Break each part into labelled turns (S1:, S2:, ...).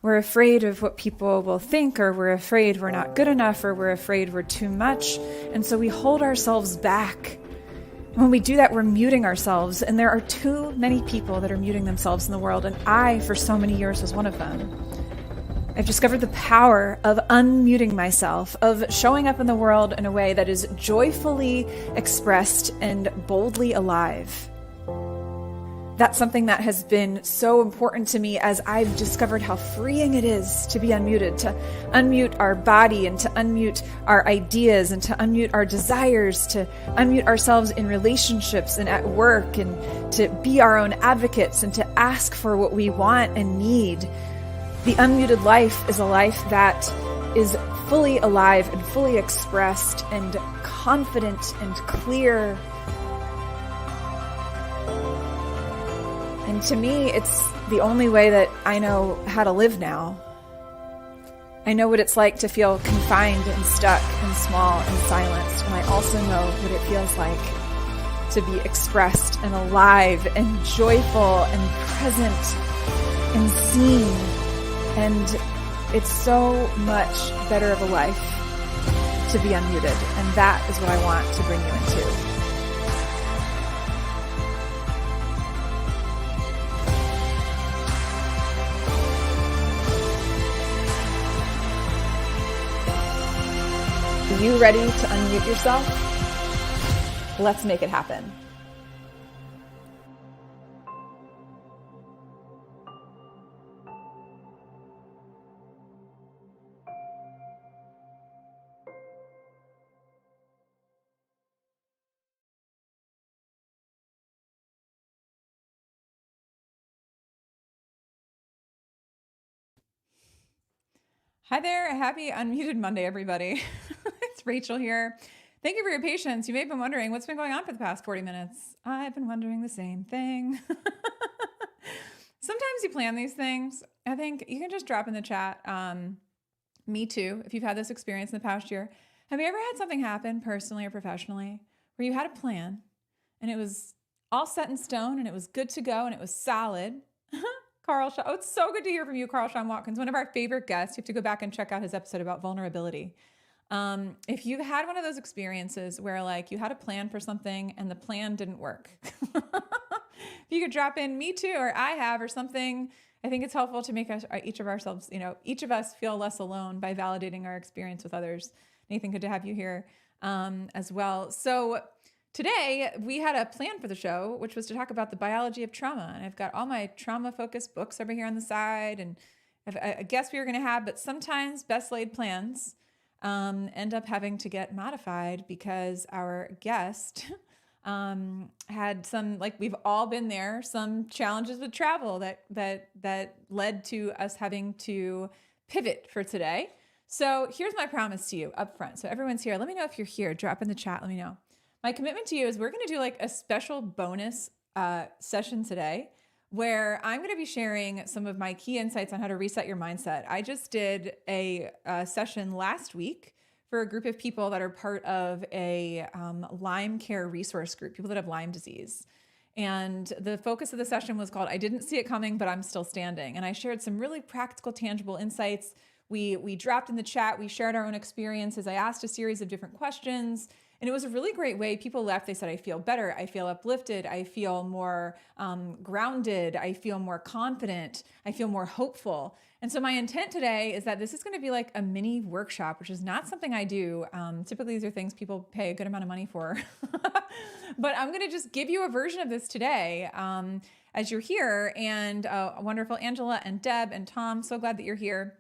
S1: We're afraid of what people will think, or we're afraid we're not good enough, or we're afraid we're too much. And so we hold ourselves back. When we do that, we're muting ourselves. And there are too many people that are muting themselves in the world. And I, for so many years, was one of them. I've discovered the power of unmuting myself, of showing up in the world in a way that is joyfully expressed and boldly alive. That's something that has been so important to me as I've discovered how freeing it is to be unmuted, to unmute our body and to unmute our ideas and to unmute our desires, to unmute ourselves in relationships and at work, and to be our own advocates and to ask for what we want and need. The unmuted life is a life that is fully alive and fully expressed and confident and clear. And to me, it's the only way that I know how to live now. I know what it's like to feel confined and stuck and small and silenced. And I also know what it feels like to be expressed and alive and joyful and present and seen. And it's so much better of a life to be unmuted. And that is what I want to bring you into. Are you ready to unmute yourself? Let's make it happen. Hi there. Happy Unmuted Monday, everybody. It's Rachel here. Thank you for your patience. You may have been wondering what's been going on for the past 40 minutes. I've been wondering the same thing. Sometimes you plan these things. I think you can just drop in the chat. Me too. If you've had this experience in the past year, have you ever had something happen personally or professionally where you had a plan and it was all set in stone and it was good to go and it was solid? Carl Shaw. Oh, it's so good to hear from you, Carl Sean Watkins, one of our favorite guests. You have to go back and check out his episode about vulnerability. If you've had one of those experiences where like you had a plan for something and the plan didn't work, if you could drop in me too, or I have, or something, I think it's helpful to make us, each of us feel less alone by validating our experience with others. Nathan, good to have you here as well. So today, we had a plan for the show, which was to talk about the biology of trauma. And I've got all my trauma-focused books over here on the side, and I guess we were going to have, but sometimes best laid plans end up having to get modified because our guest had some, like we've all been there, some challenges with travel that led to us having to pivot for today. So here's my promise to you up front. So everyone's here. Let me know if you're here. Drop in the chat. Let me know. My commitment to you is we're going to do like a special bonus session today where I'm going to be sharing some of my key insights on how to reset your mindset. I just did a session last week for a group of people that are part of a Lyme care resource group, people that have Lyme disease. And the focus of the session was called, I Didn't See It Coming, But I'm Still Standing. And I shared some really practical, tangible insights. We dropped in the chat, we shared our own experiences. I asked a series of different questions. And it was a really great way. People left, they said, I feel better, I feel uplifted, I feel more grounded, I feel more confident, I feel more hopeful. And so my intent today is that this is going to be like a mini workshop, which is not something I do. Typically, these are things people pay a good amount of money for. But I'm going to just give you a version of this today as you're here. And wonderful Angela and Deb and Tom, so glad that you're here.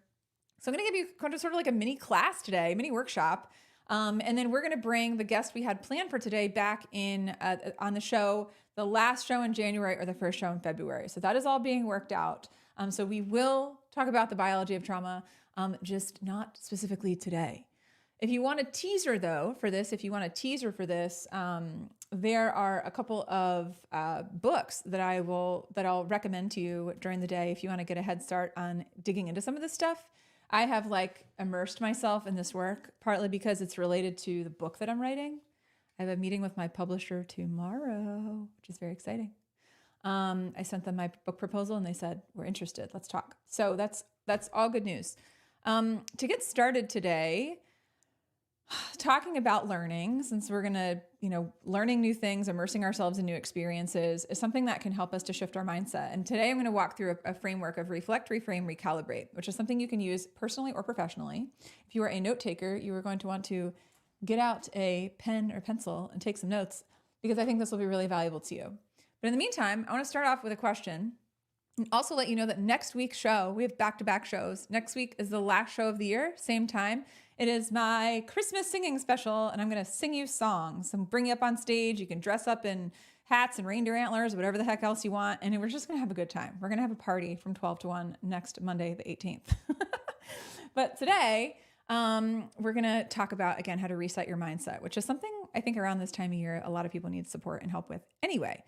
S1: So I'm going to give you kind of sort of like a mini class today, mini workshop. And then we're going to bring the guest we had planned for today back in on the show, the last show in January or the first show in February. So that is all being worked out. So we will talk about the biology of trauma, just not specifically today. If you want a teaser though for this, there are a couple of books that I'll recommend to you during the day if you want to get a head start on digging into some of this stuff. I have like immersed myself in this work, partly because it's related to the book that I'm writing. I have a meeting with my publisher tomorrow, which is very exciting. I sent them my book proposal and they said, we're interested, let's talk. So that's that's all good news. To get started today, talking about learning, since we're going to, learning new things, immersing ourselves in new experiences is something that can help us to shift our mindset. And today I'm going to walk through a framework of reflect, reframe, recalibrate, which is something you can use personally or professionally. If you are a note taker, you are going to want to get out a pen or pencil and take some notes, because I think this will be really valuable to you. But in the meantime, I want to start off with a question. And also let you know that next week's show, we have back-to-back shows. Next week is the last show of the year, same time. It is my Christmas singing special, and I'm going to sing you songs and bring you up on stage. You can dress up in hats and reindeer antlers, whatever the heck else you want, and we're just going to have a good time. We're going to have a party from 12 to 1 next Monday, the 18th. But today, we're going to talk about, again, how to reset your mindset, which is something I think around this time of year, a lot of people need support and help with anyway.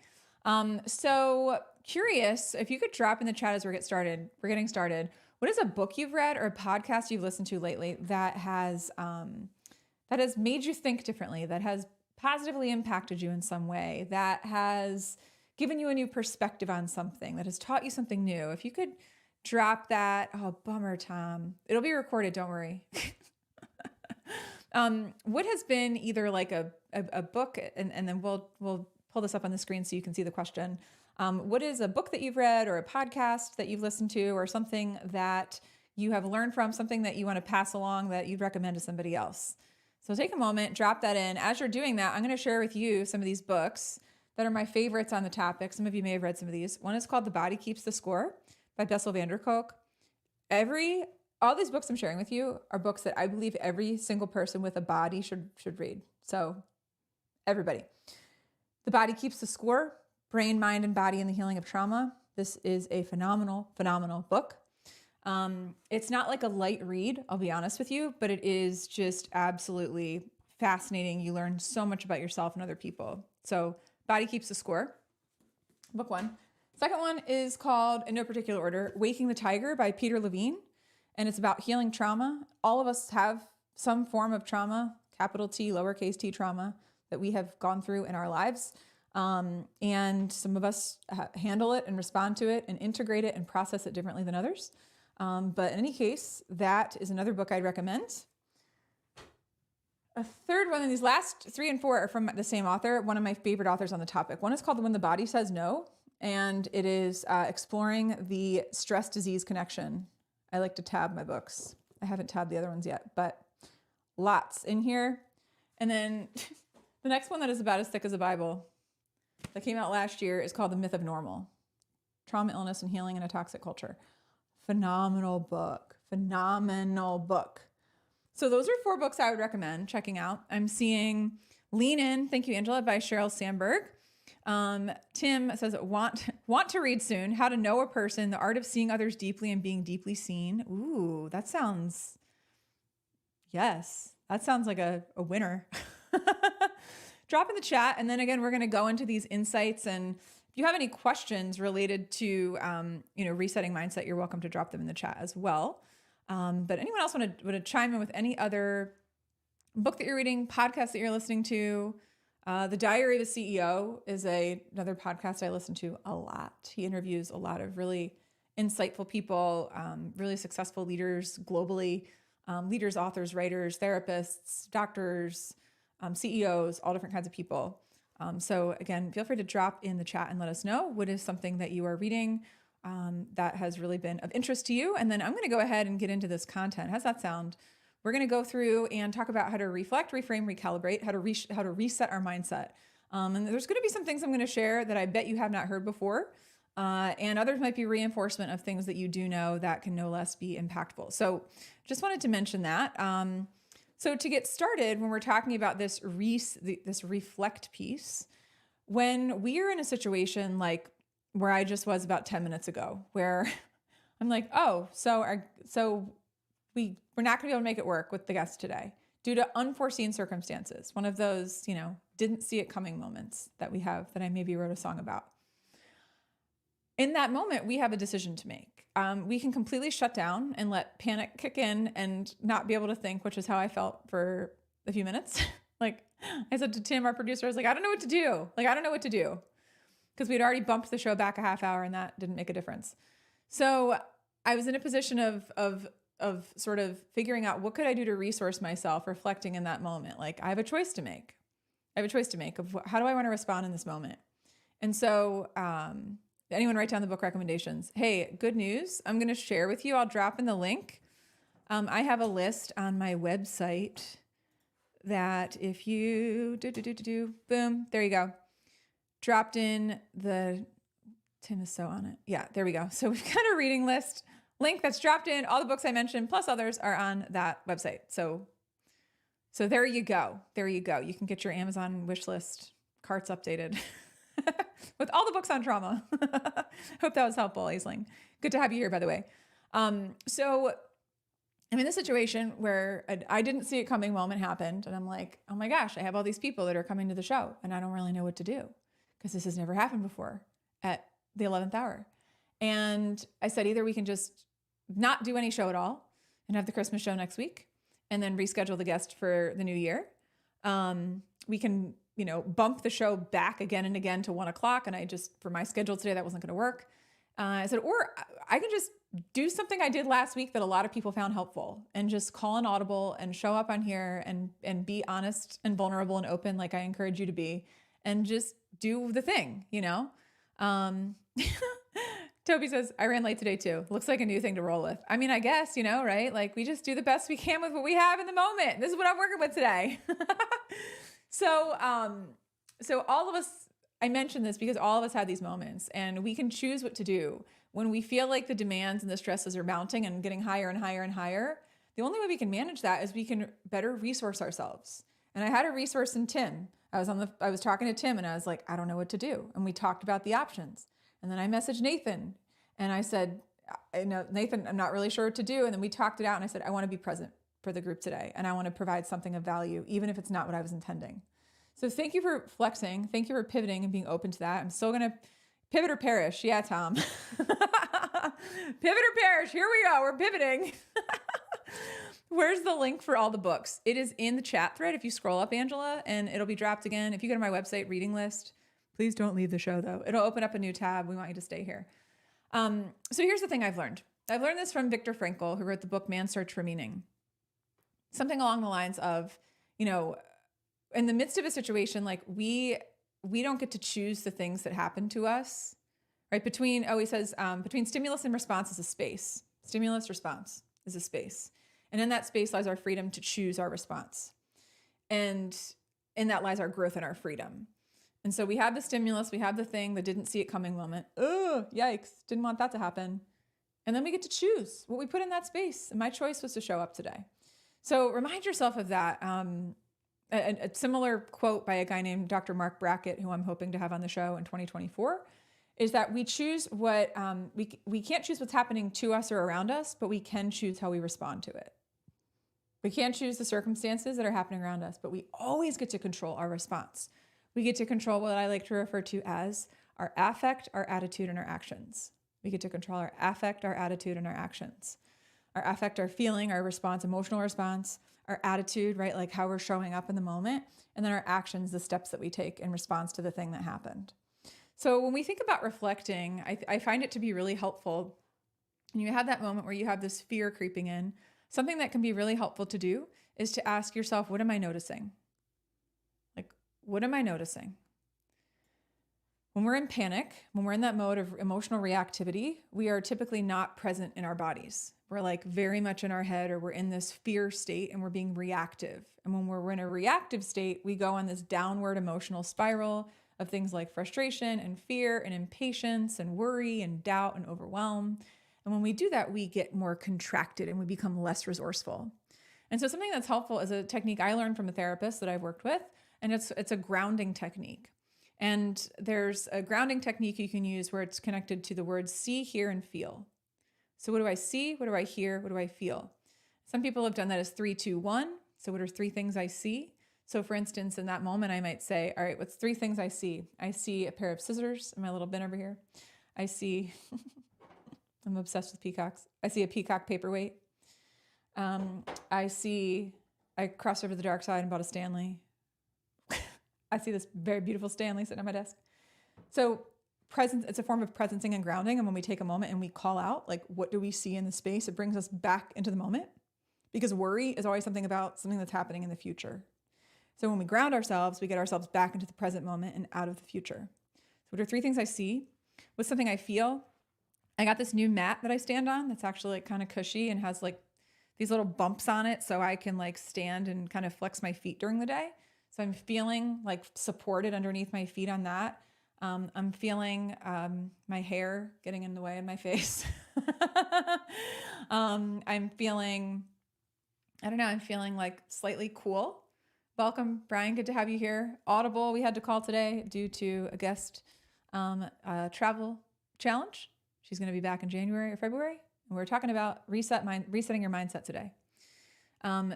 S1: So curious if you could drop in the chat as we're getting started. What is a book you've read or a podcast you've listened to lately that has made you think differently, that has positively impacted you in some way, that has given you a new perspective on something, that has taught you something new? If you could drop that. Oh, bummer, Tom. It'll be recorded. Don't worry. What has been either like a book, and then we'll pull this up on the screen so you can see the question. What is a book that you've read or a podcast that you've listened to, or something that you have learned from, something that you want to pass along that you'd recommend to somebody else? So take a moment, drop that in. As you're doing that, I'm going to share with you some of these books that are my favorites on the topic. Some of you may have read some of these. One is called The Body Keeps the Score by Bessel van der Kolk. All these books I'm sharing with you are books that I believe every single person with a body should read. So everybody. The Body Keeps the Score, Brain, Mind, and Body in the Healing of Trauma. This is a phenomenal, phenomenal book. It's not like a light read, I'll be honest with you, but it is just absolutely fascinating. You learn so much about yourself and other people. So Body Keeps the Score, book one. Second one is called, in no particular order, Waking the Tiger by Peter Levine. And it's about healing trauma. All of us have some form of trauma, capital T, lowercase t trauma, that we have gone through in our lives. And some of us handle it and respond to it and integrate it and process it differently than others. But in any case, that is another book I'd recommend. A third one, and these last 3 and 4 are from the same author, one of my favorite authors on the topic. One is called When the Body Says No, and it is exploring the stress-disease connection. I like to tab my books. I haven't tabbed the other ones yet, but lots in here. And then the next one that is about as thick as a Bible that came out last year is called The Myth of Normal: Trauma, Illness, and Healing in a Toxic Culture. Phenomenal book. Phenomenal book. So those are 4 books I would recommend checking out. I'm seeing Lean In, thank you, Angela, by Sheryl Sandberg. Tim says, want to read soon. How to Know a Person, The Art of Seeing Others Deeply and Being Deeply Seen. Ooh, that sounds like a winner. Drop in the chat. And then again, we're going to go into these insights. And if you have any questions related to, resetting mindset, you're welcome to drop them in the chat as well. But anyone else want to chime in with any other book that you're reading, podcast that you're listening to? The Diary of a CEO is another podcast I listen to a lot. He interviews a lot of really insightful people, really successful leaders globally, leaders, authors, writers, therapists, doctors, CEOs, all different kinds of people. So again, feel free to drop in the chat and let us know what is something that you are reading that has really been of interest to you. And then I'm going to go ahead and get into this content. How's that sound? We're going to go through and talk about how to reflect, reframe, recalibrate, how to reset our mindset. And there's going to be some things I'm going to share that I bet you have not heard before. And others might be reinforcement of things that you do know that can no less be impactful. So just wanted to mention that. So to get started, when we're talking about this reflect piece, when we are in a situation like where I just was about 10 minutes ago, where I'm like, we're not going to be able to make it work with the guest today due to unforeseen circumstances. One of those, didn't see it coming moments that we have that I maybe wrote a song about. In that moment, we have a decision to make. We can completely shut down and let panic kick in and not be able to think, which is how I felt for a few minutes. Like I said to Tim, our producer, I was like, I don't know what to do. Because we'd already bumped the show back a half hour and that didn't make a difference. So I was in a position of sort of figuring out what could I do to resource myself, reflecting in that moment. Like I have a choice to make. I have a choice to make of how do I want to respond in this moment. And so, anyone write down the book recommendations? Hey, good news. I'm going to share with you. I'll drop in the link. I have a list on my website that if you boom, there you go. Dropped in the, Tim is so on it. Yeah, there we go. So we've got a reading list link that's dropped in. All the books I mentioned plus others are on that website. So there you go. There you go. You can get your Amazon wish list carts updated with all the books on trauma. Hope that was helpful, Aisling. Good to have you here, by the way. So I'm in a situation where I didn't see it coming moment happened. And I'm like, oh my gosh, I have all these people that are coming to the show and I don't really know what to do because this has never happened before at the 11th hour. And I said, either we can just not do any show at all and have the Christmas show next week and then reschedule the guest for the new year. We can, bump the show back again and again to 1 o'clock. And for my schedule today, that wasn't going to work. I said, or I can just do something I did last week that a lot of people found helpful and just call an audible and show up on here and be honest and vulnerable and open like I encourage you to be and just do the thing, Toby says, I ran late today too. Looks like a new thing to roll with. I mean, I guess, right? Like we just do the best we can with what we have in the moment. This is what I'm working with today. So all of us, I mentioned this because all of us had these moments and we can choose what to do when we feel like the demands and the stresses are mounting and getting higher and higher and higher. The only way we can manage that is we can better resource ourselves. And I had a resource in Tim. I was talking to Tim and I was like, I don't know what to do. And we talked about the options. And then I messaged Nathan and I said, Nathan, I'm not really sure what to do. And then we talked it out and I said, I want to be present for the group today. And I want to provide something of value, even if it's not what I was intending. So thank you for flexing. Thank you for pivoting and being open to that. I'm still going to pivot or perish. Yeah, Tom. Pivot or perish. Here we go. We're pivoting. Where's the link for all the books? It is in the chat thread. If you scroll up, Angela, and it'll be dropped again. If you go to my website reading list, please don't leave the show though. It'll open up a new tab. We want you to stay here. So here's the thing I've learned. I've learned this from Viktor Frankl, who wrote the book, Man's Search for Meaning. Something along the lines of, in the midst of a situation, like we don't get to choose the things that happen to us, right? Between stimulus and response is a space. Stimulus, response is a space. And in that space lies our freedom to choose our response. And in that lies our growth and our freedom. And so we have the stimulus, we have the thing that didn't see it coming moment. Oh, yikes, didn't want that to happen. And then we get to choose what we put in that space. And my choice was to show up today. So remind yourself of that. A similar quote by a guy named Dr. Mark Brackett, who I'm hoping to have on the show in 2024, is that we choose what, we can't choose what's happening to us or around us, but we can choose how we respond to it. We can't choose the circumstances that are happening around us, but we always get to control our response. We get to control what I like to refer to as our affect, our attitude, and our actions. We get to control our affect, our attitude, and our actions. Our affect, our feeling, our response, emotional response, our attitude, right? Like how we're showing up in the moment. And then our actions, the steps that we take in response to the thing that happened. So when we think about reflecting, I find it to be really helpful. And you have that moment where you have this fear creeping in. Something that can be really helpful to do is to ask yourself, what am I noticing? Like, what am I noticing? When we're in panic, when we're in that mode of emotional reactivity, we are typically not present in our bodies. We're like very much in our head, or we're in this fear state and we're being reactive. And when we're in a reactive state, we go on this downward emotional spiral of things like frustration and fear and impatience and worry and doubt and overwhelm. And when we do that, we get more contracted and we become less resourceful. And so something that's helpful is a technique I learned from a therapist that I've worked with, and it's a grounding technique. And there's a grounding technique you can use where it's connected to the words see, hear, and feel. So what do I see? What do I hear? What do I feel? Some people have done that as 3, 2, 1. So what are 3 things I see? So for instance, in that moment, I might say, all right, what's 3 things I see? I see a pair of scissors in my little bin over here. I see, I'm obsessed with peacocks. I see a peacock paperweight. I crossed over to the dark side and bought a Stanley. I see this very beautiful Stanley sitting on my desk. So presence, it's a form of presencing and grounding. And when we take a moment and we call out, like, what do we see in the space? It brings us back into the moment, because worry is always something about something that's happening in the future. So when we ground ourselves, we get ourselves back into the present moment and out of the future. So what are 3 things I see? What's something I feel? I got this new mat that I stand on that's actually like kind of cushy and has like these little bumps on it, so I can like stand and kind of flex my feet during the day. So I'm feeling like supported underneath my feet on that. I'm feeling my hair getting in the way of my face. I'm feeling, I don't know, I'm feeling like slightly cool. Welcome, Brian. Good to have you here. Audible, we had to call today due to a guest travel challenge. She's going to be back in January or February. And we're talking about resetting your mindset today.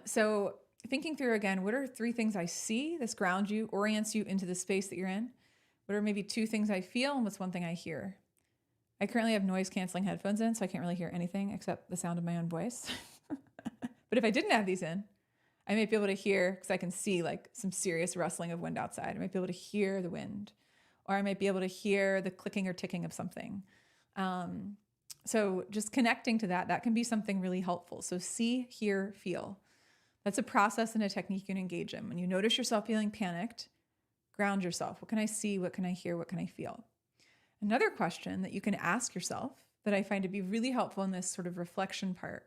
S1: So thinking through again, what are 3 things I see? This grounds you, orients you into the space that you're in. What are maybe 2 things I feel, and what's 1 thing I hear? I currently have noise canceling headphones in, so I can't really hear anything except the sound of my own voice. But if I didn't have these in, I might be able to hear, because I can see like some serious rustling of wind outside. I might be able to hear the wind, or I might be able to hear the clicking or ticking of something. So just connecting to that can be something really helpful. So see, hear, feel. That's a process and a technique you can engage in. When you notice yourself feeling panicked, ground yourself. What can I see? What can I hear? What can I feel? Another question that you can ask yourself that I find to be really helpful in this sort of reflection part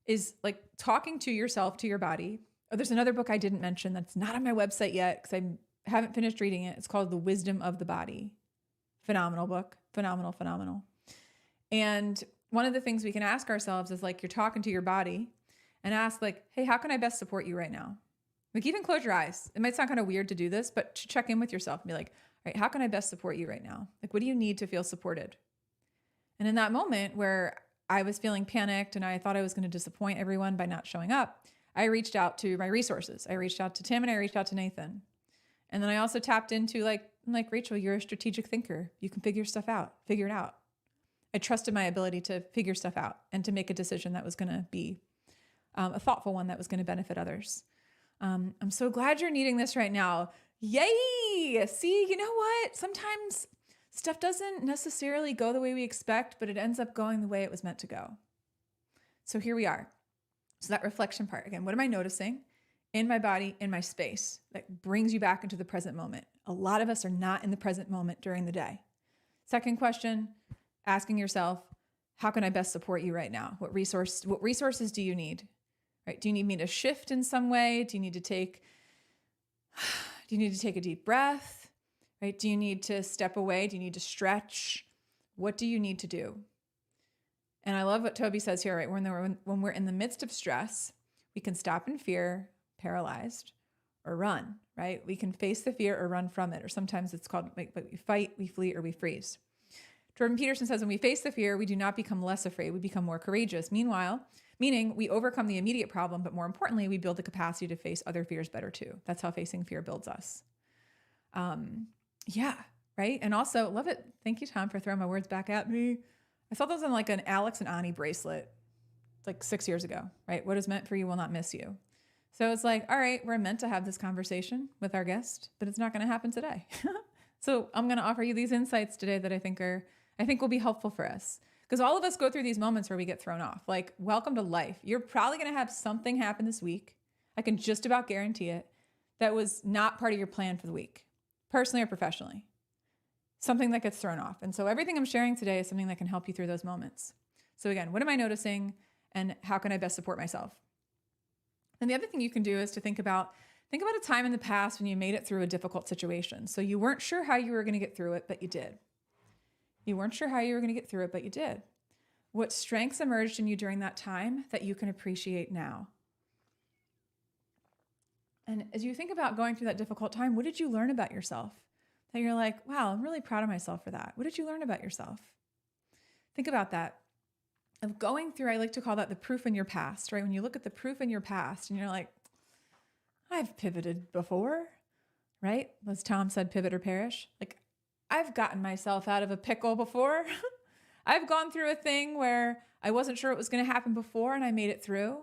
S1: is like talking to yourself, to your body. Oh, there's another book I didn't mention that's not on my website yet because I haven't finished reading it. It's called The Wisdom of the Body. Phenomenal book. Phenomenal. And one of the things we can ask ourselves is like, you're talking to your body and ask like, hey, how can I best support you right now? Like, even close your eyes. It might sound kind of weird to do this, but to check in with yourself and be like, all right, how can I best support you right now? Like, what do you need to feel supported? And in that moment where I was feeling panicked and I thought I was going to disappoint everyone by not showing up, I reached out to my resources. I reached out to Tim and I reached out to Nathan. And then I also tapped into like Rachel, you're a strategic thinker. You can figure it out. I trusted my ability to figure stuff out and to make a decision that was going to be a thoughtful one that was going to benefit others. I'm so glad you're needing this right now. Yay! See, you know what? Sometimes stuff doesn't necessarily go the way we expect, but it ends up going the way it was meant to go. So here we are. So that reflection part, again, what am I noticing in my body, in my space that brings you back into the present moment? A lot of us are not in the present moment during the day. Second question, asking yourself, how can I best support you right now? What resources do you need? Right? Do you need me to shift in some way? Do you need to take a deep breath? Right? Do you need to step away? Do you need to stretch? What do you need to do? And I love what Toby says here, right? When we're in the midst of stress, we can stop in fear, paralyzed, or run, right? We can face the fear or run from it. Or sometimes it's called, we fight, we flee, or we freeze. Jordan Peterson says, when we face the fear, we do not become less afraid. We become more courageous. Meaning we overcome the immediate problem, but more importantly, we build the capacity to face other fears better too. That's how facing fear builds us. Yeah, right? And also, love it. Thank you, Tom, for throwing my words back at me. I saw those on like an Alex and Ani bracelet like 6 years ago, right? What is meant for you will not miss you. So it's like, all right, we're meant to have this conversation with our guest, but it's not going to happen today. So I'm going to offer you these insights today that I think will be helpful for us. Because all of us go through these moments where we get thrown off. Like, welcome to life. You're probably going to have something happen this week. I can just about guarantee it. That was not part of your plan for the week, personally or professionally. Something that gets thrown off. And so everything I'm sharing today is something that can help you through those moments. So again, what am I noticing and how can I best support myself? And the other thing you can do is to think about a time in the past when you made it through a difficult situation. So you weren't sure how you were going to get through it, but you did. You weren't sure how you were going to get through it, but you did. What strengths emerged in you during that time that you can appreciate now? And as you think about going through that difficult time, what did you learn about yourself? That you're like, wow, I'm really proud of myself for that. What did you learn about yourself? Think about that. Of going through, I like to call that the proof in your past, right? When you look at the proof in your past and you're like, I've pivoted before, right? As Tom said, pivot or perish. Like, I've gotten myself out of a pickle before. I've gone through a thing where I wasn't sure what was going to happen before and I made it through.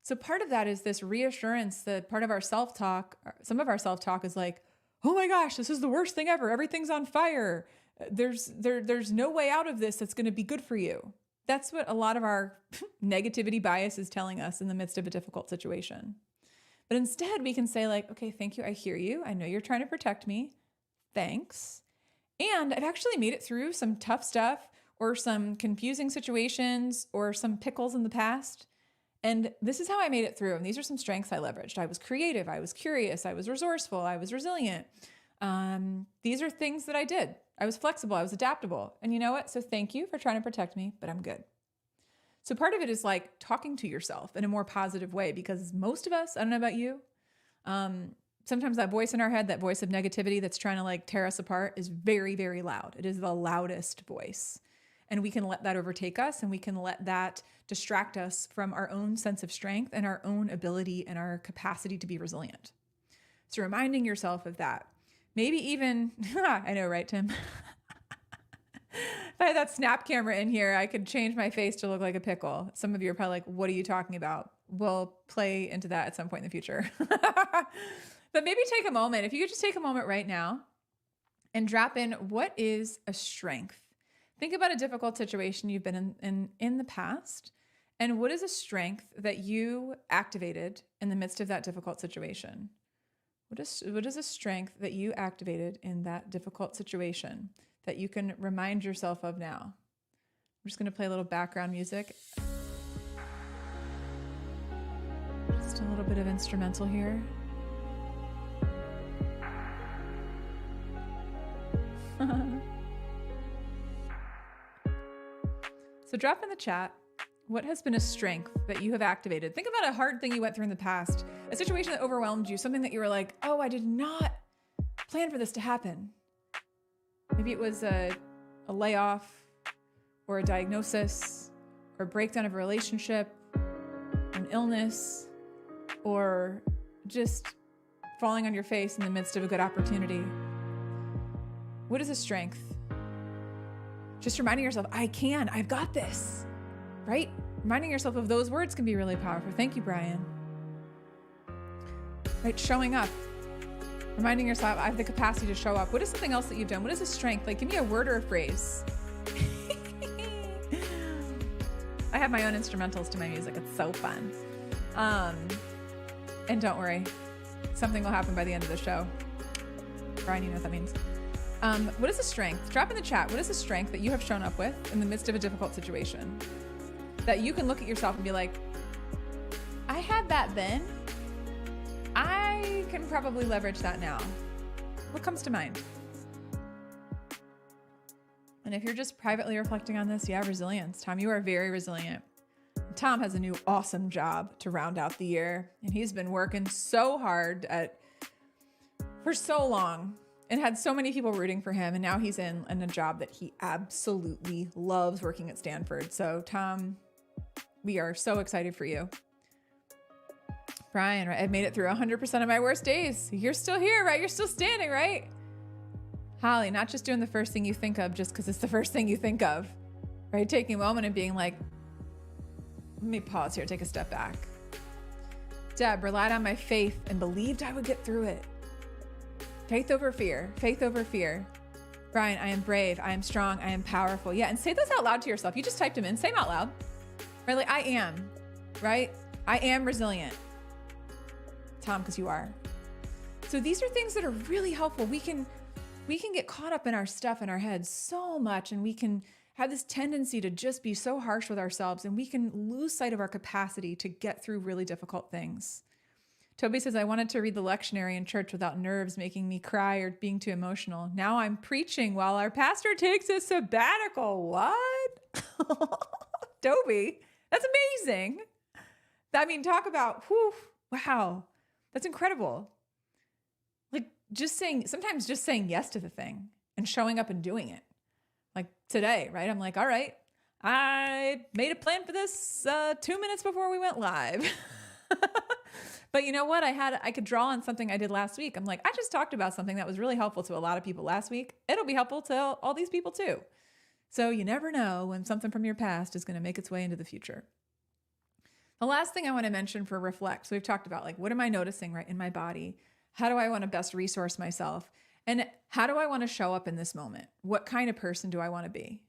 S1: So part of that is this reassurance that part of our self-talk, some of our self-talk is like, oh my gosh, this is the worst thing ever. Everything's on fire. there's no way out of this that's going to be good for you. That's what a lot of our negativity bias is telling us in the midst of a difficult situation. But instead we can say like, okay, thank you. I hear you. I know you're trying to protect me. Thanks. And I've actually made it through some tough stuff or some confusing situations or some pickles in the past. And this is how I made it through. And these are some strengths I leveraged. I was creative. I was curious. I was resourceful. I was resilient. These are things that I did. I was flexible. I was adaptable. And you know what? So thank you for trying to protect me, but I'm good. So part of it is like talking to yourself in a more positive way, because most of us, I don't know about you, sometimes that voice in our head, that voice of negativity that's trying to like tear us apart is very, very loud. It is the loudest voice. And we can let that overtake us, and we can let that distract us from our own sense of strength and our own ability and our capacity to be resilient. So reminding yourself of that. Maybe even, I know, right, Tim? If I had that snap camera in here, I could change my face to look like a pickle. Some of you are probably like, what are you talking about? We'll play into that at some point in the future. But maybe take a moment. If you could just take a moment right now and drop in, what is a strength? Think about a difficult situation you've been in the past, and what is a strength that you activated in the midst of that difficult situation? What is a strength that you activated in that difficult situation that you can remind yourself of now? I'm just going to play a little background music. Just a little bit of instrumental here. So drop in the chat, what has been a strength that you have activated? Think about a hard thing you went through in the past, a situation that overwhelmed you, something that you were like, oh, I did not plan for this to happen. Maybe it was a layoff or a diagnosis or a breakdown of a relationship, an illness, or just falling on your face in the midst of a good opportunity. What is a strength? Just reminding yourself, I've got this, right? Reminding yourself of those words can be really powerful. Thank you, Brian. Right, showing up. Reminding yourself, I have the capacity to show up. What is something else that you've done? What is a strength? Like, give me a word or a phrase. I have my own instrumentals to my music. It's so fun. And don't worry, something will happen by the end of the show. Brian, you know what that means. What is a strength? Drop in the chat. What is a strength that you have shown up with in the midst of a difficult situation? That you can look at yourself and be like, I had that then. I can probably leverage that now. What comes to mind? And if you're just privately reflecting on this, yeah, resilience. Tom, you are very resilient. Tom has a new awesome job to round out the year. And he's been working so hard for so long. And had so many people rooting for him. And now he's in a job that he absolutely loves, working at Stanford. So Tom, we are so excited for you. Brian, right? I've made it through 100% of my worst days. You're still here, right? You're still standing, right? Holly, not just doing the first thing you think of just because it's the first thing you think of, right? Taking a moment and being like, let me pause here, take a step back. Deb, relied on my faith and believed I would get through it. Faith over fear, faith over fear. Brian, I am brave, I am strong, I am powerful. Yeah, and say those out loud to yourself. You just typed them in, say them out loud. Right, like I am, right? I am resilient. Tom, because you are. So these are things that are really helpful. We can get caught up in our stuff in our heads so much, and we can have this tendency to just be so harsh with ourselves, and we can lose sight of our capacity to get through really difficult things. Toby says, I wanted to read the lectionary in church without nerves making me cry or being too emotional. Now I'm preaching while our pastor takes a sabbatical. What? Toby, that's amazing. I mean, talk about, wow, that's incredible. Like sometimes just saying yes to the thing and showing up and doing it. Like today, right? I'm like, all right, I made a plan for this 2 minutes before we went live. But you know what? I could draw on something I did last week. I'm like, I just talked about something that was really helpful to a lot of people last week. It'll be helpful to all these people too. So you never know when something from your past is going to make its way into the future. The last thing I want to mention for reflect. So we've talked about like, what am I noticing right in my body? How do I want to best resource myself? And how do I want to show up in this moment? What kind of person do I want to be?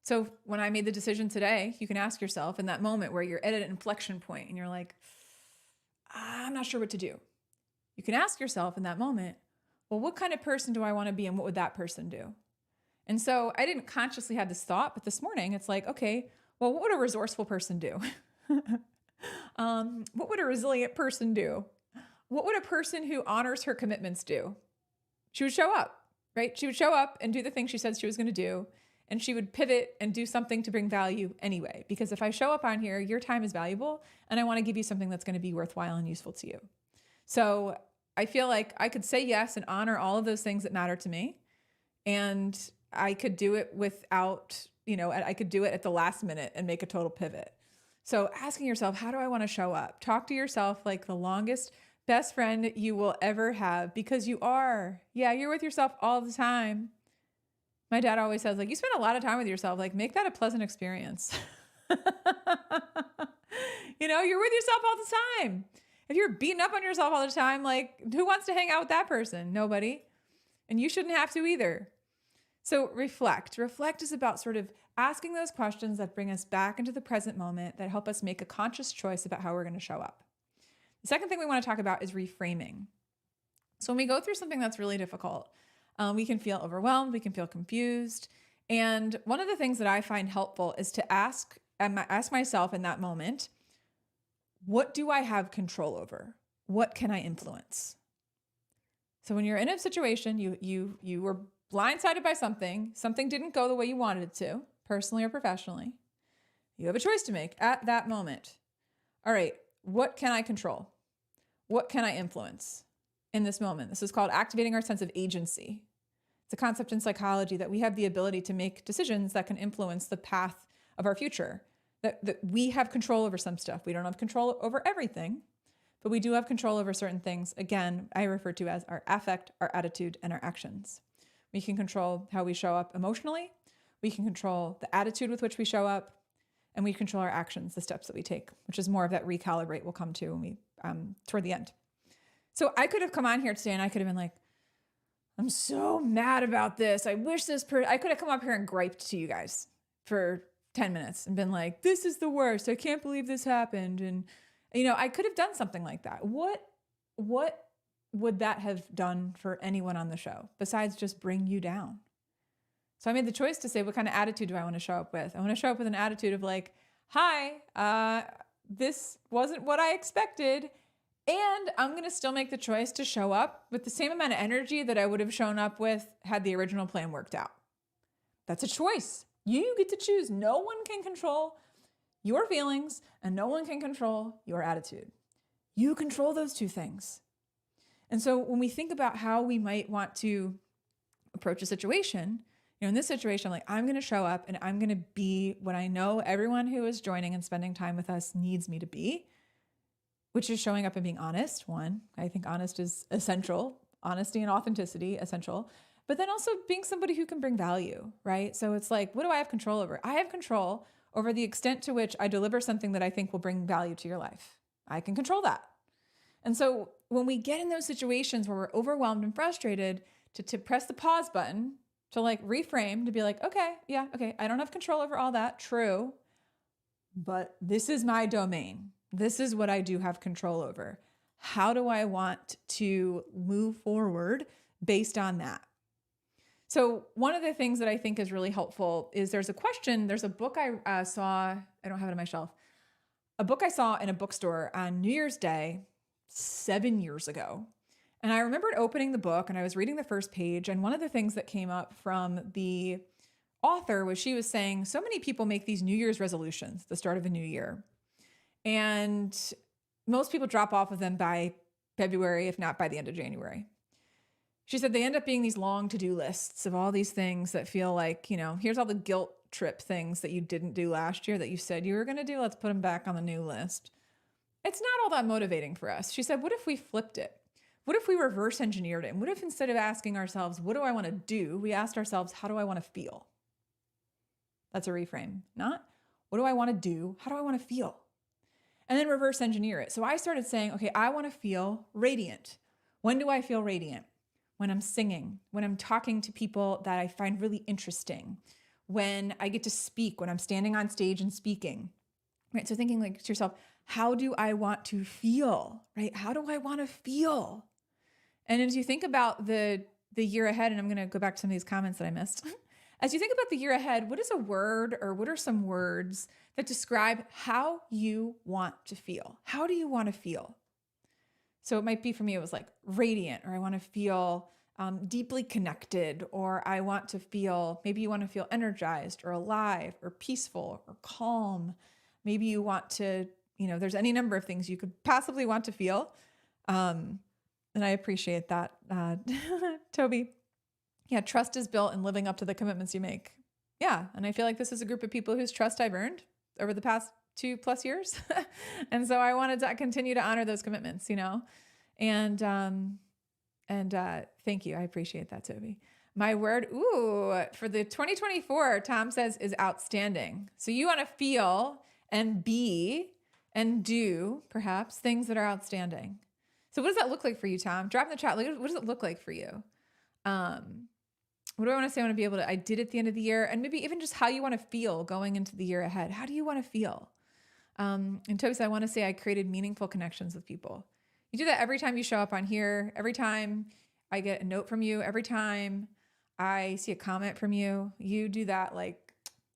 S1: So when I made the decision today, you can ask yourself in that moment where you're at an inflection point and you're like, I'm not sure what to do. You can ask yourself in that moment, well, what kind of person do I want to be and what would that person do? And so I didn't consciously have this thought, but this morning it's like, okay, well, what would a resourceful person do? What would a resilient person do? What would a person who honors her commitments do? She would show up, right? She would show up and do the thing she said she was going to do. And she would pivot and do something to bring value anyway. Because if I show up on here, your time is valuable and I want to give you something that's going to be worthwhile and useful to you. So I feel like I could say yes and honor all of those things that matter to me. And I could do it without, I could do it at the last minute and make a total pivot. So asking yourself, how do I want to show up? Talk to yourself like the longest best friend you will ever have, because you are. Yeah, you're with yourself all the time. My dad always says, like, you spend a lot of time with yourself, like, make that a pleasant experience. You're with yourself all the time. If you're beating up on yourself all the time, like, who wants to hang out with that person? Nobody. And you shouldn't have to either. So reflect. Reflect is about sort of asking those questions that bring us back into the present moment, that help us make a conscious choice about how we're going to show up. The second thing we want to talk about is reframing. So when we go through something that's really difficult, we can feel overwhelmed, we can feel confused. And one of the things that I find helpful is to ask myself in that moment, what do I have control over? What can I influence? So when you're in a situation, you were blindsided by something didn't go the way you wanted it to, personally or professionally. You have a choice to make at that moment. All right, what can I control? What can I influence in this moment? This is called activating our sense of agency. It's a concept in psychology that we have the ability to make decisions that can influence the path of our future, that we have control over some stuff. We don't have control over everything, but we do have control over certain things. Again, I refer to as our affect, our attitude, and our actions. We can control how we show up emotionally. We can control the attitude with which we show up, and we control our actions, the steps that we take, which is more of that recalibrate we'll come to when we toward the end. So I could have come on here today and I could have been like, I'm so mad about this. I wish I could have come up here and griped to you guys for 10 minutes and been like, this is the worst. I can't believe this happened. And, I could have done something like that. What would that have done for anyone on the show besides just bring you down? So I made the choice to say, what kind of attitude do I want to show up with? I want to show up with an attitude of like, hi, this wasn't what I expected. And I'm going to still make the choice to show up with the same amount of energy that I would have shown up with had the original plan worked out. That's a choice. You get to choose. No one can control your feelings and no one can control your attitude. You control those two things. And so when we think about how we might want to approach a situation, in this situation, like, I'm going to show up and I'm going to be what I know everyone who is joining and spending time with us needs me to be, which is showing up and being honest. One, I think honest is essential. Honesty and authenticity, essential. But then also being somebody who can bring value, right? So it's like, what do I have control over? I have control over the extent to which I deliver something that I think will bring value to your life. I can control that. And so when we get in those situations where we're overwhelmed and frustrated, to press the pause button, to like reframe, to be like, okay, I don't have control over all that, true, but this is my domain. This is what I do have control over. How do I want to move forward based on that? So one of the things that I think is really helpful is there's a book I saw, I don't have it on my shelf, a book I saw in a bookstore on New Year's Day 7 years ago. And I remembered opening the book and I was reading the first page. And one of the things that came up from the author was she was saying, so many people make these New Year's resolutions, the start of a new year. And most people drop off of them by February, if not by the end of January. She said they end up being these long to-do lists of all these things that feel like, here's all the guilt trip things that you didn't do last year that you said you were going to do. Let's put them back on the new list. It's not all that motivating for us. She said, what if we flipped it? What if we reverse engineered it? And what if instead of asking ourselves, what do I want to do? We asked ourselves, how do I want to feel? That's a reframe. Not, what do I want to do? How do I want to feel? And then reverse engineer it. So I started saying, okay, I want to feel radiant. When do I feel radiant? when I'm singing, when I'm talking to people that I find really interesting, when I get to speak, when I'm standing on stage and speaking, right? So thinking like to yourself, how do I want to feel, right? How do I want to feel? And as you think about the year ahead, and I'm going to go back to some of these comments that I missed. As you think about the year ahead, what is a word or what are some words that describe how you want to feel? How do you want to feel? So it might be for me, it was like radiant, or I want to feel deeply connected, or I want to feel, maybe you want to feel energized or alive or peaceful or calm. Maybe you want to, there's any number of things you could possibly want to feel. And I appreciate that, Toby. Yeah, trust is built in living up to the commitments you make. Yeah, and I feel like this is a group of people whose trust I've earned over the past 2+ years. And so I wanted to continue to honor those commitments, and thank you. I appreciate that, Toby. My word, for the 2024, Tom says, is outstanding. So you want to feel and be and do perhaps things that are outstanding. So what does that look like for you, Tom? Drop in the chat. What does it look like for you? What do I want to say? I want to be able to, I did at the end of the year, and maybe even just how you want to feel going into the year ahead. How do you want to feel? And Toby said, I want to say I created meaningful connections with people. You do that every time you show up on here, every time I get a note from you, every time I see a comment from you, you do that like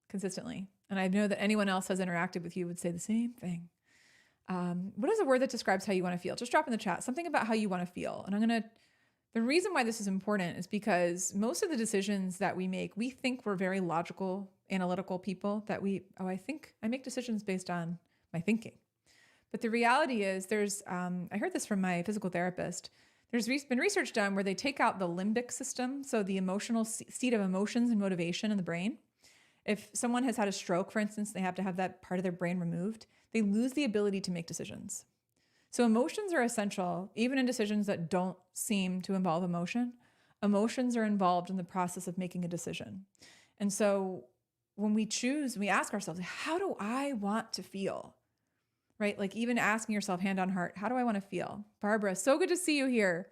S1: consistently. And I know that anyone else has interacted with you would say the same thing. What is a word that describes how you want to feel? Just drop in the chat, something about how you want to feel. And the reason why this is important is because most of the decisions that we make, we think we're very logical, analytical people that I think I make decisions based on my thinking. But the reality is I heard this from my physical therapist. There's been research done where they take out the limbic system, so the emotional seat of emotions and motivation in the brain. If someone has had a stroke, for instance, they have to have that part of their brain removed, they lose the ability to make decisions. So emotions are essential, even in decisions that don't seem to involve emotion. Emotions are involved in the process of making a decision. And so when we choose, we ask ourselves, how do I want to feel? Right? Like even asking yourself hand on heart, how do I want to feel? Barbara, so good to see you here.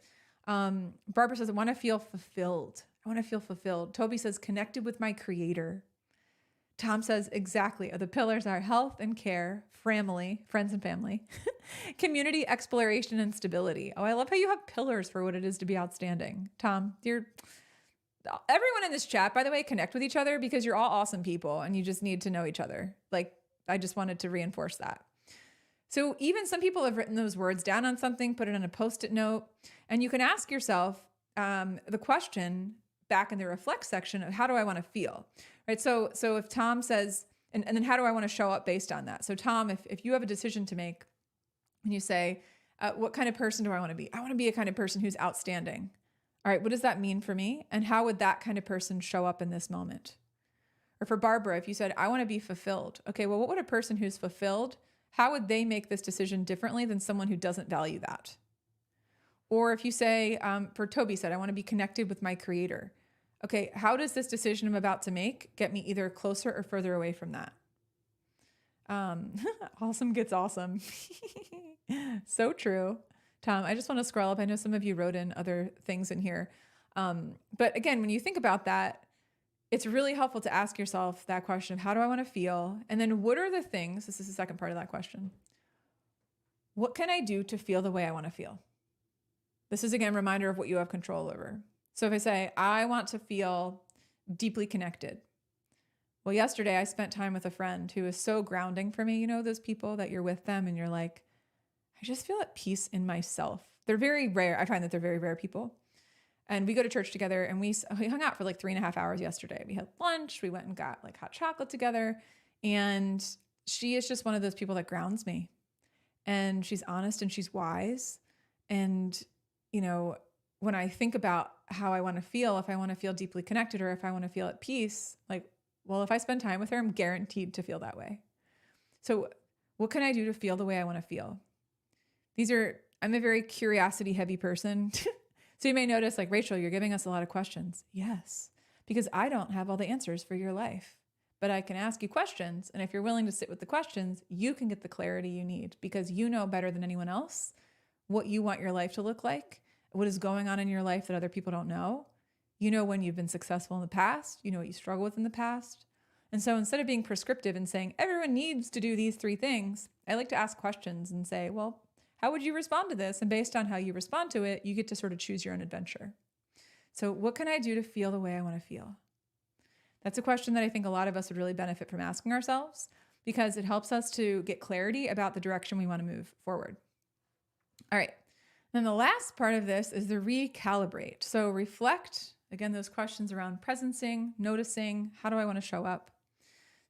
S1: Barbara says, I want to feel fulfilled. I want to feel fulfilled. Toby says, connected with my creator. Tom says, exactly. The pillars are health and care, family, friends and family, community, exploration, and stability. Oh, I love how you have pillars for what it is to be outstanding. Tom, everyone in this chat, by the way, connect with each other because you're all awesome people and you just need to know each other. Like, I just wanted to reinforce that. So even some people have written those words down on something, put it on a Post-it note, and you can ask yourself the question back in the reflect section of how do I want to feel? Right. So if Tom says, and then how do I want to show up based on that? So Tom, if you have a decision to make and you say, what kind of person do I want to be? I want to be a kind of person who's outstanding. All right. What does that mean for me? And how would that kind of person show up in this moment? Or for Barbara, if you said, I want to be fulfilled. Okay. Well, what would a person who's fulfilled, how would they make this decision differently than someone who doesn't value that? Or if you say, for Toby said, I want to be connected with my creator. Okay, how does this decision I'm about to make get me either closer or further away from that? Awesome gets awesome. So true. Tom, I just want to scroll up. I know some of you wrote in other things in here. But again, when you think about that, it's really helpful to ask yourself that question of how do I want to feel? And then what are the things, this is the second part of that question. What can I do to feel the way I want to feel? This is again, a reminder of what you have control over. So if I say, I want to feel deeply connected. Well, yesterday I spent time with a friend who is so grounding for me. You know, those people that you're with them and you're like, I just feel at peace in myself. They're very rare. I find that they're very rare people. And we go to church together and we hung out for like 3.5 hours yesterday. We had lunch. We went and got like hot chocolate together. And she is just one of those people that grounds me. And she's honest and she's wise. And, when I think about how I want to feel, if I want to feel deeply connected or if I want to feel at peace, like, well, if I spend time with her, I'm guaranteed to feel that way. So what can I do to feel the way I want to feel? I'm a very curiosity heavy person. So you may notice like, Rachel, you're giving us a lot of questions. Yes, because I don't have all the answers for your life, but I can ask you questions. And if you're willing to sit with the questions, you can get the clarity you need because you know better than anyone else what you want your life to look like, what is going on in your life that other people don't know. You know when you've been successful in the past. You know what you struggle with in the past. And so instead of being prescriptive and saying everyone needs to do these 3 things, I like to ask questions and say, well, how would you respond to this? And based on how you respond to it, you get to sort of choose your own adventure. So what can I do to feel the way I want to feel? That's a question that I think a lot of us would really benefit from asking ourselves, because it helps us to get clarity about the direction we want to move forward. All right. Then the last part of this is the recalibrate. So reflect, again, those questions around presencing, noticing, how do I want to show up?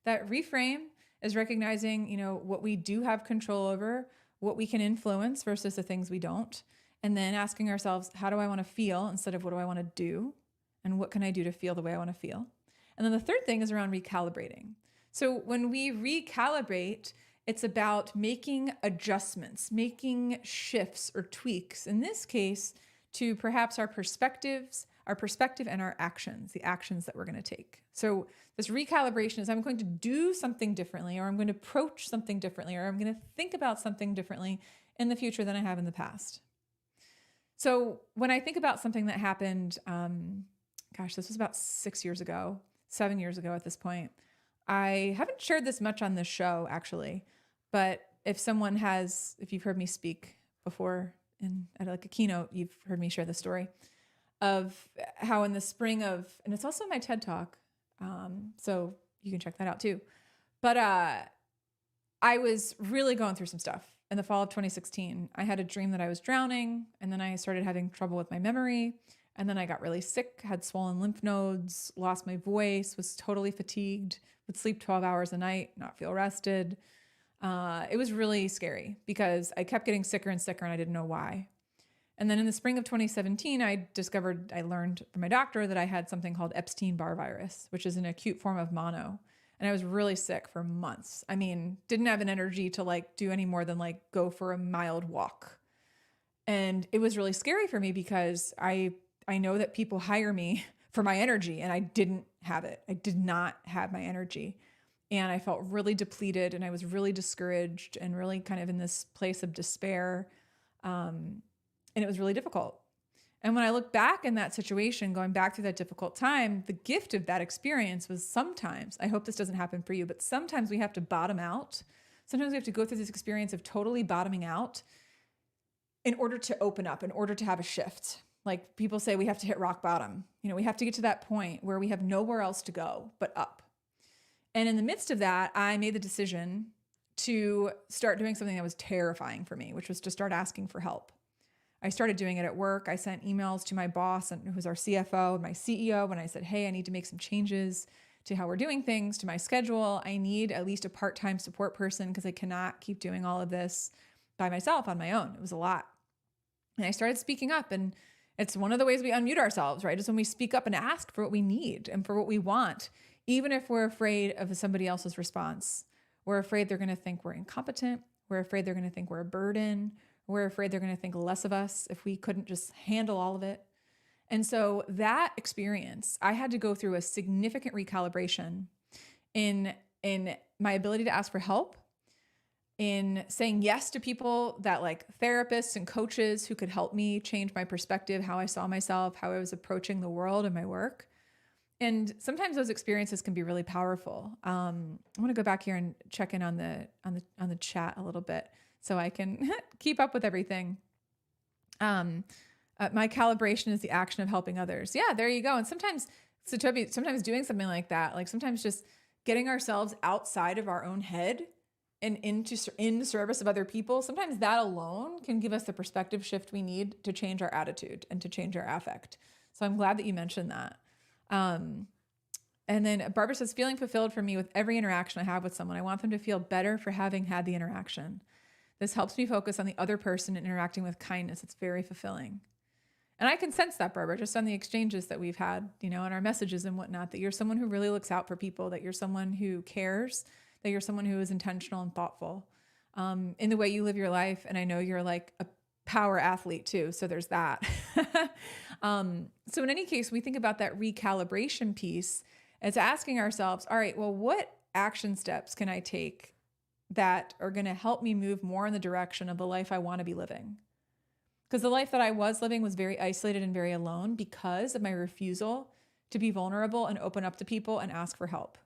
S1: That reframe is recognizing, what we do have control over, what we can influence versus the things we don't. And then asking ourselves, how do I want to feel instead of what do I want to do? And what can I do to feel the way I want to feel? And then the third thing is around recalibrating. So when we recalibrate, it's about making adjustments, making shifts or tweaks, in this case, to perhaps our perspective and our actions, the actions that we're going to take. So this recalibration is I'm going to do something differently, or I'm going to approach something differently, or I'm going to think about something differently in the future than I have in the past. So when I think about something that happened, this was about 7 years ago at this point. I haven't shared this much on this show, actually, but if you've heard me speak before at like a keynote, you've heard me share the story of how in the spring and it's also my TED Talk, so you can check that out too. But I was really going through some stuff in the fall of 2016. I had a dream that I was drowning, and then I started having trouble with my memory. And then I got really sick, had swollen lymph nodes, lost my voice, was totally fatigued, would sleep 12 hours a night, not feel rested. It was really scary because I kept getting sicker and sicker and I didn't know why. And then in the spring of 2017, I learned from my doctor that I had something called Epstein-Barr virus, which is an acute form of mono. And I was really sick for months. I mean, didn't have an energy to do any more than go for a mild walk. And it was really scary for me because I know that people hire me for my energy, and I didn't have it. I did not have my energy. And I felt really depleted, and I was really discouraged and really kind of in this place of despair. And it was really difficult. And when I look back in that situation, going back through that difficult time, the gift of that experience was sometimes, I hope this doesn't happen for you, but sometimes we have to bottom out. Sometimes we have to go through this experience of totally bottoming out in order to open up, in order to have a shift. Like people say, we have to hit rock bottom. We have to get to that point where we have nowhere else to go but up. And in the midst of that, I made the decision to start doing something that was terrifying for me, which was to start asking for help. I started doing it at work. I sent emails to my boss, who was our CFO, and my CEO, and I said, hey, I need to make some changes to how we're doing things, to my schedule. I need at least a part-time support person because I cannot keep doing all of this by myself on my own. It was a lot. And I started speaking up, and it's one of the ways we unmute ourselves, right? Is when we speak up and ask for what we need and for what we want, even if we're afraid of somebody else's response. We're afraid they're going to think we're incompetent. We're afraid they're going to think we're a burden. We're afraid they're going to think less of us if we couldn't just handle all of it. And so that experience, I had to go through a significant recalibration in my ability to ask for help, in saying yes to people that therapists and coaches who could help me change my perspective, how I saw myself, how I was approaching the world and my work. And sometimes those experiences can be really powerful. I want to go back here and check in on the chat a little bit so I can keep up with everything. My calibration is the action of helping others. Yeah, there you go. And sometimes doing something like that, sometimes just getting ourselves outside of our own head and in service of other people, sometimes that alone can give us the perspective shift we need to change our attitude and to change our affect. So I'm glad that you mentioned that. And then Barbara says, feeling fulfilled for me with every interaction I have with someone. I want them to feel better for having had the interaction. This helps me focus on the other person and interacting with kindness. It's very fulfilling. And I can sense that, Barbara, just on the exchanges that we've had, in our messages and whatnot, that you're someone who really looks out for people, that you're someone who cares, that you're someone who is intentional and thoughtful in the way you live your life. And I know you're a power athlete too. So there's that. So in any case, we think about that recalibration piece as asking ourselves, all right, well, what action steps can I take that are going to help me move more in the direction of the life I want to be living? Because the life that I was living was very isolated and very alone because of my refusal to be vulnerable and open up to people and ask for help.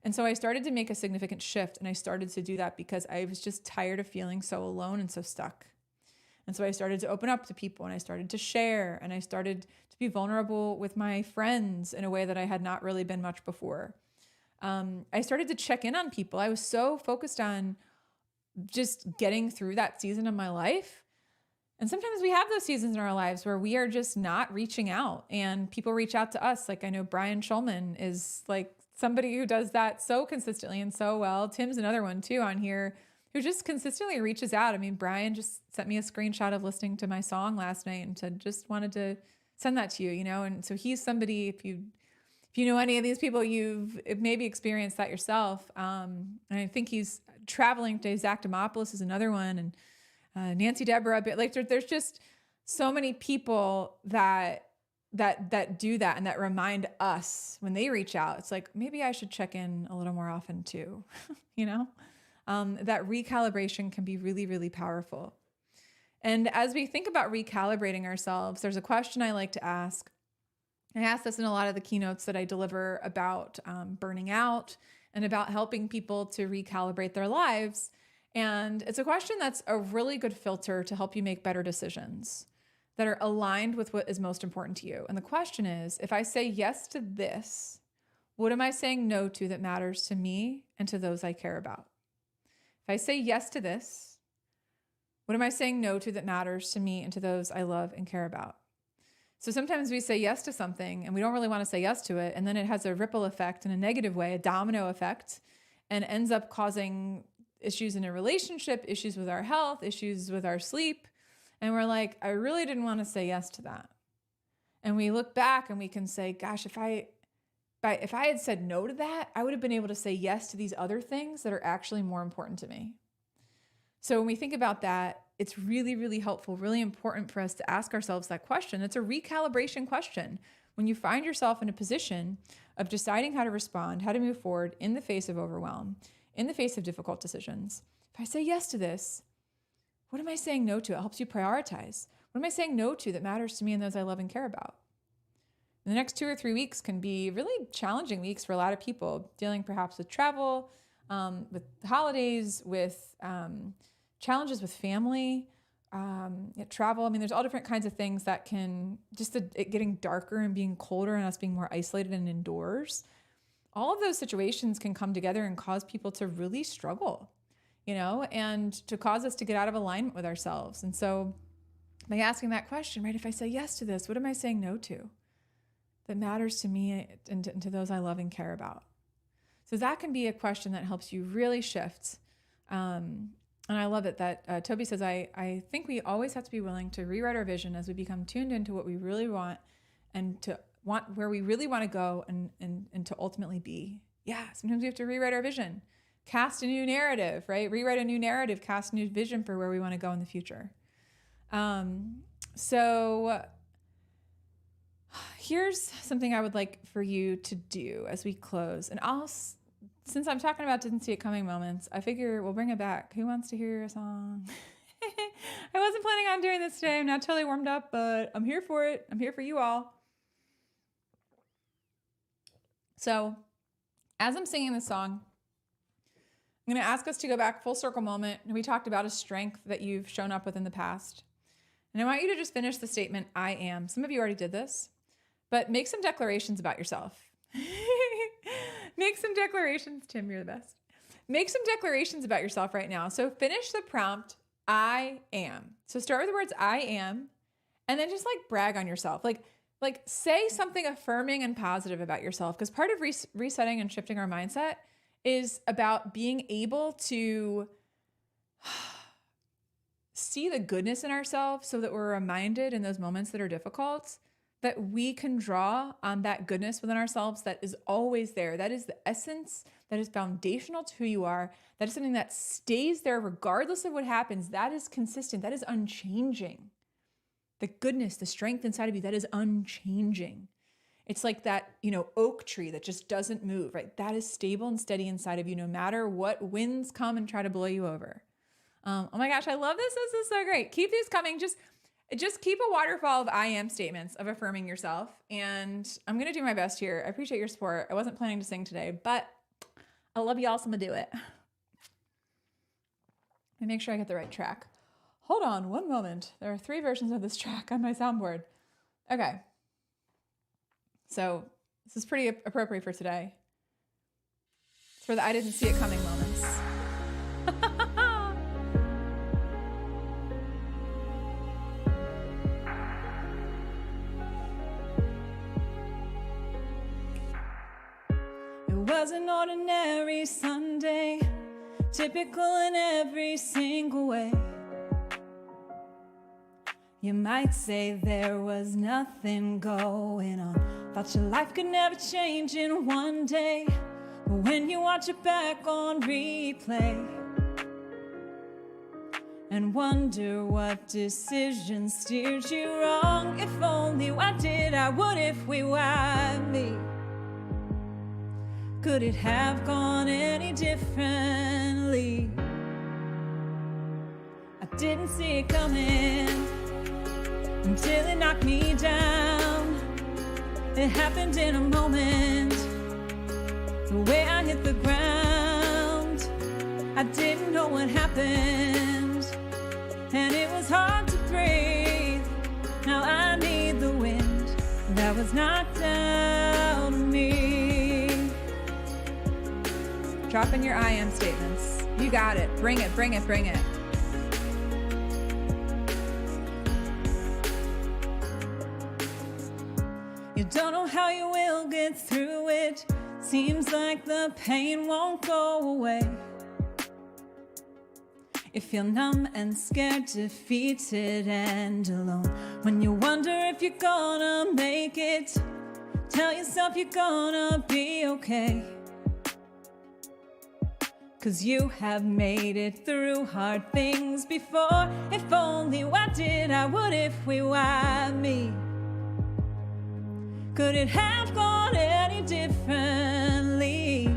S1: And so I started to make a significant shift, and I started to do that because I was just tired of feeling so alone and so stuck. And so I started to open up to people, and I started to share, and I started to be vulnerable with my friends in a way that I had not really been much before. I started to check in on people. I was so focused on just getting through that season of my life. And sometimes we have those seasons in our lives where we are just not reaching out, and people reach out to us. Like I know Brian Schulman is like somebody who does that so consistently and so well. Tim's another one too on here who just consistently reaches out. I mean, Brian just sent me a screenshot of listening to my song last night and said, just wanted to send that to you, you know? And so he's somebody, if you know any of these people, you've maybe experienced that yourself. And I think he's traveling to Zach Demopoulos is another one. And Nancy Deborah, like there's just so many people that do that and that remind us when they reach out. It's like, maybe I should check in a little more often too, you know? That recalibration can be really, really powerful. And as we think about recalibrating ourselves, there's a question I like to ask. I ask this in a lot of the keynotes that I deliver about burning out and about helping people to recalibrate their lives. And it's a question that's a really good filter to help you make better decisions that are aligned with what is most important to you. And the question is, if I say yes to this, what am I saying no to that matters to me and to those I care about? If I say yes to this, what am I saying no to that matters to me and to those I love and care about? So sometimes we say yes to something and we don't really want to say yes to it. And then it has a ripple effect in a negative way, a domino effect, and ends up causing issues in a relationship, issues with our health, issues with our sleep. And we're like, I really didn't want to say yes to that. And we look back and we can say, gosh, if I had said no to that, I would have been able to say yes to these other things that are actually more important to me. So when we think about that, it's really, really helpful, really important for us to ask ourselves that question. It's a recalibration question. When you find yourself in a position of deciding how to respond, how to move forward in the face of overwhelm, in the face of difficult decisions, if I say yes to this, what am I saying no to? It helps you prioritize. What am I saying no to that matters to me and those I love and care about? The next 2 or 3 weeks can be really challenging weeks for a lot of people, dealing perhaps with travel, with holidays, with challenges with family, travel. I mean, there's all different kinds of things that can, just it getting darker and being colder and us being more isolated and indoors. All of those situations can come together and cause people to really struggle, you know, and to cause us to get out of alignment with ourselves. And so by asking that question, right, if I say yes to this, what am I saying no to that matters to me and to those I love and care about? So that can be a question that helps you really shift. And I love it that Toby says, I think we always have to be willing to rewrite our vision as we become tuned into what we really want and to want where we really want to go and to ultimately be. Yeah, sometimes we have to rewrite our vision, cast a new narrative, right? Rewrite a new narrative, cast a new vision for where we want to go in the future. So here's something I would like for you to do as we close. And since I'm talking about didn't see it coming moments, I figure we'll bring it back. Who wants to hear a song? I wasn't planning on doing this today. I'm not totally warmed up, but I'm here for it. I'm here for you all. So as I'm singing this song, I'm going to ask us to go back full circle moment. We talked about a strength that you've shown up with in the past. And I want you to just finish the statement, I am. Some of you already did this, but make some declarations about yourself. Make some declarations. Tim, you're the best. Make some declarations about yourself right now. So finish the prompt, I am. So start with the words I am, and then just like brag on yourself. Like say something affirming and positive about yourself. Because part of resetting and shifting our mindset is about being able to see the goodness in ourselves so that we're reminded in those moments that are difficult that we can draw on that goodness within ourselves that is always there. That is the essence, that is foundational to who you are. That is something that stays there regardless of what happens. That is consistent. That is unchanging. The goodness, the strength inside of you, that is unchanging. It's like that, oak tree that just doesn't move, right? That is stable and steady inside of you no matter what winds come and try to blow you over. Oh my gosh, I love this. This is so great. Keep these coming. Just Just keep a waterfall of I am statements of affirming yourself. And I'm going to do my best here. I appreciate your support. I wasn't planning to sing today, but I love y'all, so I'm going to do it. Let me make sure I get the right track. Hold on one moment. There are 3 versions of this track on my soundboard. Okay. So this is pretty appropriate for today. It's for the I didn't see it coming moments. It was an ordinary Sunday, typical in every single way. You might say there was nothing going on, thought your life could never change in one day. But when you watch it back on replay and wonder what decision steered you wrong, if only what did I, would if we, why me? Could it have gone any differently? I didn't see it coming until it knocked me down. It happened in a moment, the way I hit the ground. I didn't know what happened, and it was hard to breathe. Now I need the wind that was knocked out of me. Drop in your I am statements. You got it. Bring it, bring it, bring it. You don't know how you will get through it. Seems like the pain won't go away. You feel numb and scared, defeated and alone. When you wonder if you're gonna make it, tell yourself you're gonna be okay. 'Cause you have made it through hard things before. If only what did I, would if we, why me? Could it have gone any differently?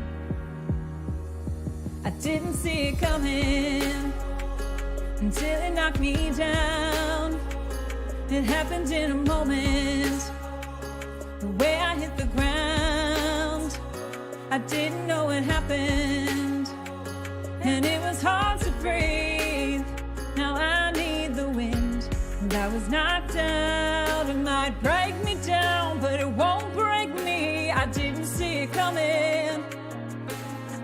S1: I didn't see it coming until it knocked me down. It happened in a moment, the way I hit the ground. I didn't know what happened, and it was hard to breathe. Now I need the wind that was knocked out. It might break me down, but it won't break me. I didn't see it coming.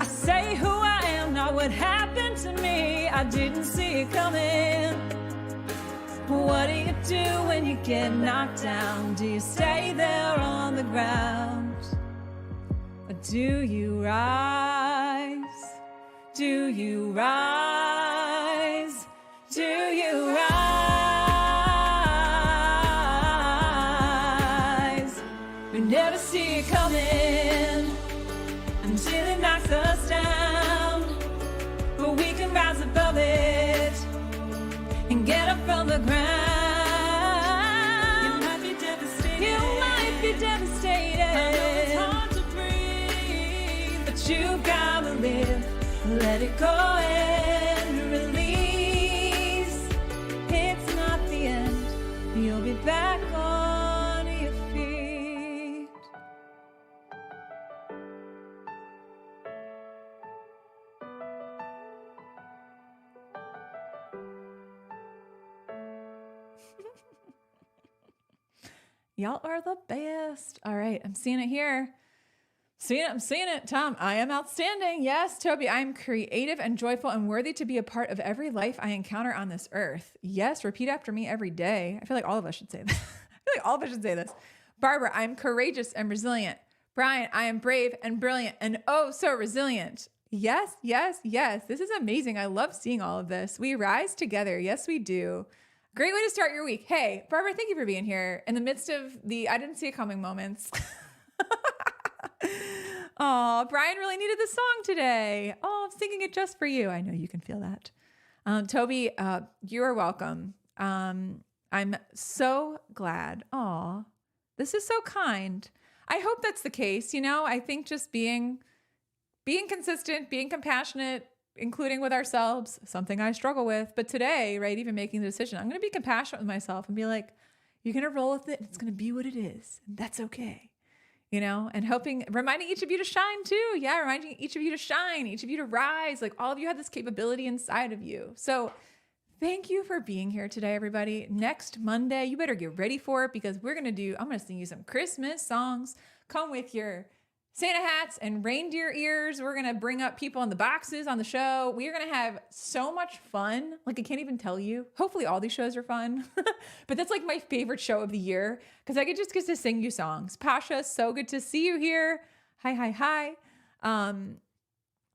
S1: I say who I am, not what happened to me. I didn't see it coming. What do you do when you get knocked down? Do you stay there on the ground? Or do you rise? Do you rise? Do you rise? We never see it coming until it knocks us down. But we can rise above it and get up from the ground. You might be devastated. You might be devastated. I know it's hard to breathe, but you gotta live. Let it go and release. It's not the end. You'll be back on your feet. Y'all are the best. All right, I'm seeing it here. I'm seeing it. Tom, I am outstanding. Yes, Toby, I am creative and joyful and worthy to be a part of every life I encounter on this earth. Yes, repeat after me every day. I feel like all of us should say this. Barbara, I'm courageous and resilient. Brian, I am brave and brilliant and oh so resilient. Yes, yes, yes. This is amazing. I love seeing all of this. We rise together. Yes, we do. Great way to start your week. Hey, Barbara, thank you for being here in the midst of the I didn't see it coming moments. Oh, Brian really needed this song today. Oh, I'm singing it just for you. I know you can feel that. Toby, you are welcome. I'm so glad. Oh, this is so kind. I hope that's the case. You know, I think just being consistent, being compassionate, including with ourselves, something I struggle with. But today, right, even making the decision, I'm going to be compassionate with myself and be like, you're going to roll with it. It's going to be what it is. And that's okay. You know, and reminding each of you to shine too. Yeah. Reminding each of you to shine, each of you to rise. Like all of you have this capability inside of you. So thank you for being here today, everybody. Next Monday, you better get ready for it because I'm going to sing you some Christmas songs. Come with your Santa hats and reindeer ears. We're going to bring up people in the boxes on the show. We are going to have so much fun. Like, I can't even tell you. Hopefully all these shows are fun. But that's like my favorite show of the year because I get to sing you songs. Pasha, so good to see you here. Hi.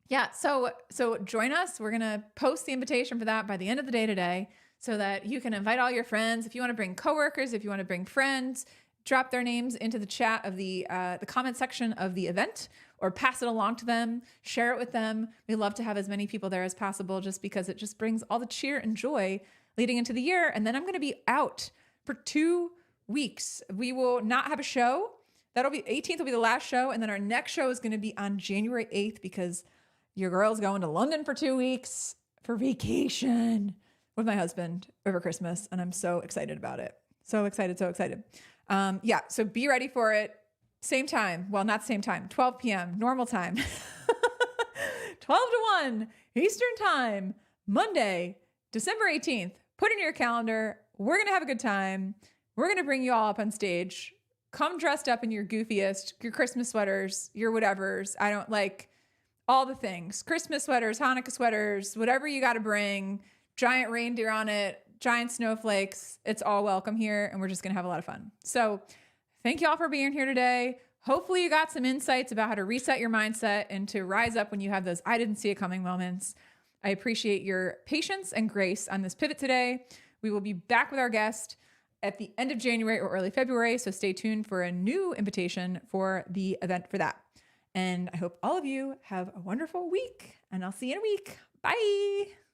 S1: Yeah, so join us. We're going to post the invitation for that by the end of the day today so that you can invite all your friends. If you want to bring coworkers, if you want to bring friends, drop their names into the chat of the comment section of the event or pass it along to them, share it with them. We love to have as many people there as possible just because it just brings all the cheer and joy leading into the year. And then I'm going to be out for 2 weeks. We will not have a show. That'll be 18th will be the last show. And then our next show is going to be on January 8th because your girl's going to London for 2 weeks for vacation with my husband over Christmas. And I'm so excited about it. So excited. Yeah, so be ready for it. Same time. Well, not same time. 12 p.m. normal time. 12 to 1 Eastern time. Monday, December 18th. Put in your calendar. We're going to have a good time. We're going to bring you all up on stage. Come dressed up in your goofiest, your Christmas sweaters, your whatevers. I don't like all the things. Christmas sweaters, Hanukkah sweaters, whatever you got to bring. Giant reindeer on it. Giant snowflakes. It's all welcome here. And we're just going to have a lot of fun. So thank you all for being here today. Hopefully you got some insights about how to reset your mindset and to rise up when you have those I didn't see it coming moments. I appreciate your patience and grace on this pivot today. We will be back with our guest at the end of January or early February. So stay tuned for a new invitation for the event for that. And I hope all of you have a wonderful week and I'll see you in a week. Bye.